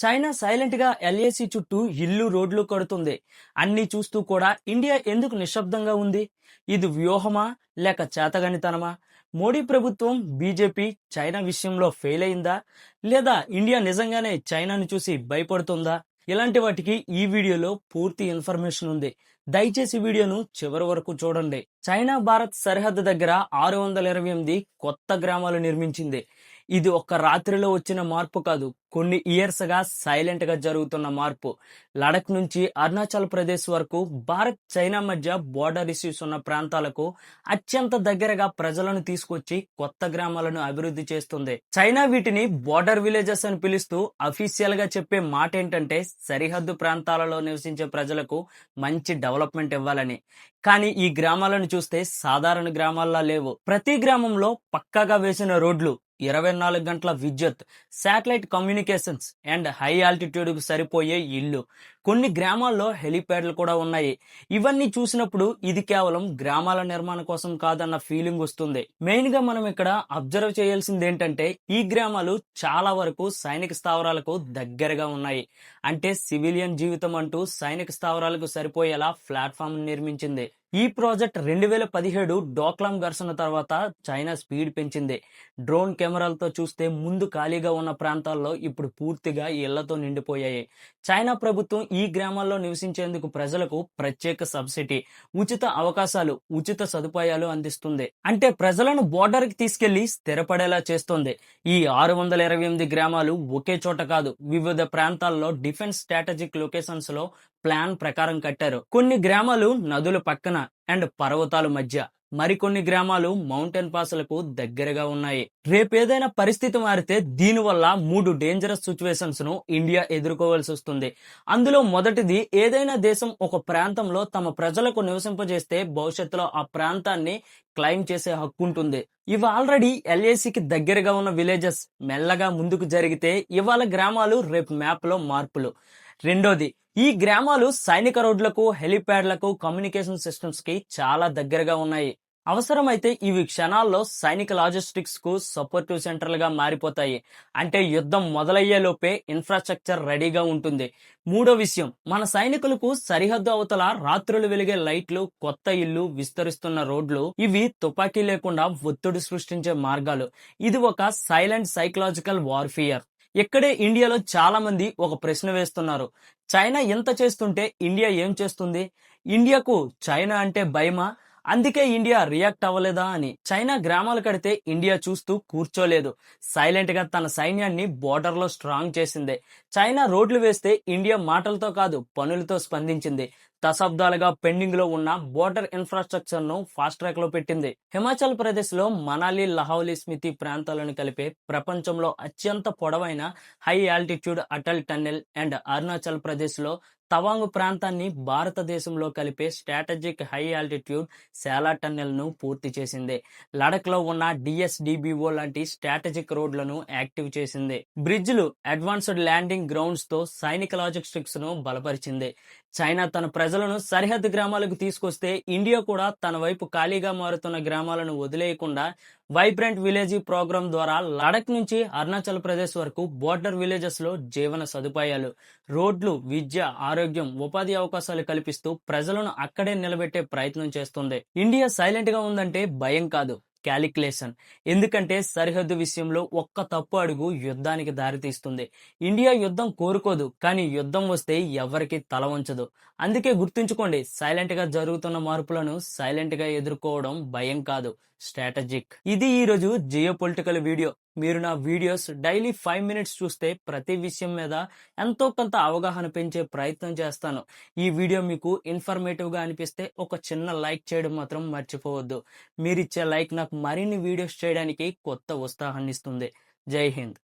China silent గా LAC చుట్టూ ఇల్లు రోడ్లు కడుతుంది. అన్ని చూస్తూ కూడా ఇండియా ఎందుకు నిశ్శబ్దంగా ఉంది? ఇది వ్యూహమా లేక చేతగానితనమా? మోడీ ప్రభుత్వం బీజేపీ చైనా విషయంలో ఫెయిల్ అయిందా, లేదా ఇండియా నిజంగానే చైనాను చూసి భయపడుతుందా? ఇలాంటి వాటికి ఈ వీడియోలో పూర్తి ఇన్ఫర్మేషన్ ఉంది. దయచేసి వీడియోను చివరి వరకు చూడండి. చైనా భారత్ సరిహద్దు దగ్గర 628 కొత్త గ్రామాలు నిర్మించింది. ఇది ఒక్క రాత్రిలో వచ్చిన మార్పు కాదు, కొన్ని ఇయర్స్ గా సైలెంట్ గా జరుగుతున్న మార్పు. లడక్ నుంచి అరుణాచల్ ప్రదేశ్ వరకు భారత్ చైనా మధ్య బోర్డర్ ఇష్యూస్ ఉన్న ప్రాంతాలకు అత్యంత దగ్గరగా ప్రజలను తీసుకొచ్చి కొత్త గ్రామాలను అభివృద్ధి చేస్తుంది. చైనా వీటిని బోర్డర్ విలేజెస్ అని పిలుస్తూ అఫీషియల్ గా చెప్పే మాట ఏంటంటే సరిహద్దు ప్రాంతాలలో నివసించే ప్రజలకు మంచి డెవలప్మెంట్ ఇవ్వాలని. కానీ ఈ గ్రామాలను చూస్తే సాధారణ గ్రామాల్లా లేవు. ప్రతి గ్రామంలో పక్కాగా వేసిన రోడ్లు, 24 గంటల విద్యుత్, satellite communications and high altitude కు సరిపోయే ఇల్లు. కొన్ని గ్రామాల్లో హెలిప్యాడ్లు కూడా ఉన్నాయి. ఇవన్నీ చూసినప్పుడు ఇది కేవలం గ్రామాల నిర్మాణం కోసం కాదన్న ఫీలింగ్ వస్తుంది. మెయిన్ గా మనం ఇక్కడ అబ్జర్వ్ చేయాల్సింది ఏంటంటే ఈ గ్రామాలు చాలా వరకు సైనిక స్థావరాలకు దగ్గరగా ఉన్నాయి. అంటే సివిలియన్ జీవితం అంటూ సైనిక స్థావరాలకు సరిపోయేలా ప్లాట్ఫామ్ నిర్మించింది. ఈ ప్రాజెక్ట్ 2017 డోక్లాం ఘర్షణ తర్వాత చైనా స్పీడ్ పెంచింది. డ్రోన్ కెమెరాలతో చూస్తే ముందు ఖాళీగా ఉన్న ప్రాంతాల్లో ఇప్పుడు పూర్తిగా ఇళ్లతో నిండిపోయాయి. చైనా ప్రభుత్వం ఈ గ్రామాల్లో నివసించేందుకు ప్రజలకు ప్రత్యేక సబ్సిడీ, ఉచిత అవకాశాలు, ఉచిత సదుపాయాలు అందిస్తుంది. అంటే ప్రజలను బోర్డర్ కి తీసుకెళ్లి స్థిరపడేలా చేస్తుంది. ఈ 628 గ్రామాలు ఒకే చోట కాదు, వివిధ ప్రాంతాల్లో డిఫెన్స్ స్ట్రాటజిక్ లొకేషన్స్ లో ప్లాన్ ప్రకారం కట్టారు. కొన్ని గ్రామాలు నదుల పక్కన అండ్ పర్వతాల మధ్య, మరికొన్ని గ్రామాలు మౌంటైన్ పాసులకు దగ్గరగా ఉన్నాయి. రేపేదైనా పరిస్థితి మారితే దీనివల్ల 3 డేంజరస్ సిచ్యువేషన్స్ ను ఇండియా ఎదుర్కోవాల్సి వస్తుంది. అందులో మొదటిది, ఏదైనా దేశం ఒక ప్రాంతంలో తమ ప్రజలకు నివసింపజేస్తే భవిష్యత్తులో ఆ ప్రాంతాన్ని క్లైమ్ చేసే హక్కు ఉంటుంది. ఇవి ఆల్రెడీ ఎల్ఏసికి దగ్గరగా ఉన్న విలేజెస్. మెల్లగా ముందుకు జరిగితే ఇవాళ గ్రామాలు, రేపు మ్యాప్ లో మార్పులు. రెండోది, ఈ గ్రామాలు సైనిక రోడ్లకు, హెలిప్యాడ్లకు, కమ్యూనికేషన్ సిస్టమ్స్ కి చాలా దగ్గరగా ఉన్నాయి. అవసరమైతే ఇవి క్షణాల్లో సైనిక లాజిస్టిక్స్ కు సపోర్టివ్ సెంటర్లుగా మారిపోతాయి. అంటే యుద్ధం మొదలయ్యే లోపే ఇన్ఫ్రాస్ట్రక్చర్ రెడీగా ఉంటుంది. మూడో విషయం, మన సైనికులకు సరిహద్దు అవతల రాత్రులు వెలిగే లైట్లు, కొత్త ఇల్లు, విస్తరిస్తున్న రోడ్లు, ఇవి తుపాకీ లేకుండా ఒత్తిడి సృష్టించే మార్గాలు. ఇది ఒక సైలెంట్ సైకలాజికల్ వార్ఫియర్. ఇక్కడే ఇండియాలో చాలా మంది ఒక ప్రశ్న వేస్తున్నారు. చైనా ఎంత చేస్తుంటే ఇండియా ఏం చేస్తుంది? ఇండియాకు చైనా అంటే భయమా? అందుకే ఇండియా రియాక్ట్ అవ్వలేదా అని. చైనా గ్రామాలు కడితే ఇండియా చూస్తూ కూర్చోలేదు. సైలెంట్ గా తన సైన్యాన్ని బోర్డర్ లో స్ట్రాంగ్ చేసింది. చైనా రోడ్లు వేస్తే ఇండియా మాటలతో కాదు, పనులతో స్పందించింది. దశాబ్దాలుగా పెండింగ్ లో ఉన్న బోర్డర్ ఇన్ఫ్రాస్ట్రక్చర్ ను ఫాస్ట్ ట్రాక్ లో పెట్టింది. హిమాచల్ ప్రదేశ్ లో మనాలి, లహౌలీ స్మితి ప్రాంతాలను కలిపే ప్రపంచంలో అత్యంత పొడవైన high altitude Atal tunnel and Arunachal Pradesh లో తవాంగ్ ప్రాంతాన్ని భారతదేశంలో కలిపే స్ట్రాటజిక్ హై ఆల్టిట్యూడ్ శాలా టన్నెల్ ను పూర్తి చేసింది. లడక్ లో ఉన్న డిఎస్డిబిఓ లాంటి స్ట్రాటజిక్ రోడ్లను యాక్టివ్ చేసింది. బ్రిడ్జ్లు, అడ్వాన్స్డ్ ల్యాండింగ్ గ్రౌండ్స్ తో సైనిక లాజిస్టిక్స్ ను బలపరిచింది. చైనా తన ప్రజలను సరిహద్దు గ్రామాలకు తీసుకొస్తే ఇండియా కూడా తన వైపు ఖాళీగా మారుతున్న గ్రామాలను వదిలేయకుండా వైబ్రెంట్ విలేజీ ప్రోగ్రాం ద్వారా లడక్ నుంచి అరుణాచల్ ప్రదేశ్ వరకు బోర్డర్ విలేజెస్ లో జీవన సదుపాయాలు, రోడ్లు, విద్య, ఆరోగ్యం, ఉపాధి అవకాశాలు కల్పిస్తూ ప్రజలను అక్కడే నిలబెట్టే ప్రయత్నం చేస్తుంది. ఇండియా సైలెంట్ గా ఉందంటే భయం కాదు, క్యాలిక్యులేషన్. ఎందుకంటే సరిహద్దు విషయంలో ఒక్క తప్పు అడుగు యుద్ధానికి దారితీస్తుంది. ఇండియా యుద్ధం కోరుకోదు, కానీ యుద్ధం వస్తే ఎవరికి తల వంచదు. అందుకే గుర్తుంచుకోండి, సైలెంట్ గా జరుగుతున్న మార్పులను సైలెంట్ గా ఎదుర్కోవడం భయం కాదు, స్ట్రాటజిక్. ఇది ఈ రోజు జియో పొలిటికల్ వీడియో. మీరు నా వీడియోస్ డైలీ 5 మినిట్స్ చూస్తే ప్రతి విషయం మీద ఎంతో కొంత అవగాహన పెంచే ప్రయత్నం చేస్తాను. ఈ వీడియో మీకు ఇన్ఫర్మేటివ్ గా అనిపిస్తే ఒక చిన్న లైక్ చేయడం మాత్రం మర్చిపోవద్దు. మీరిచ్చే లైక్ నాకు మరిన్ని వీడియోస్ చేయడానికి కొత్త ఉత్సాహాన్ని ఇస్తుంది. జై హింద్.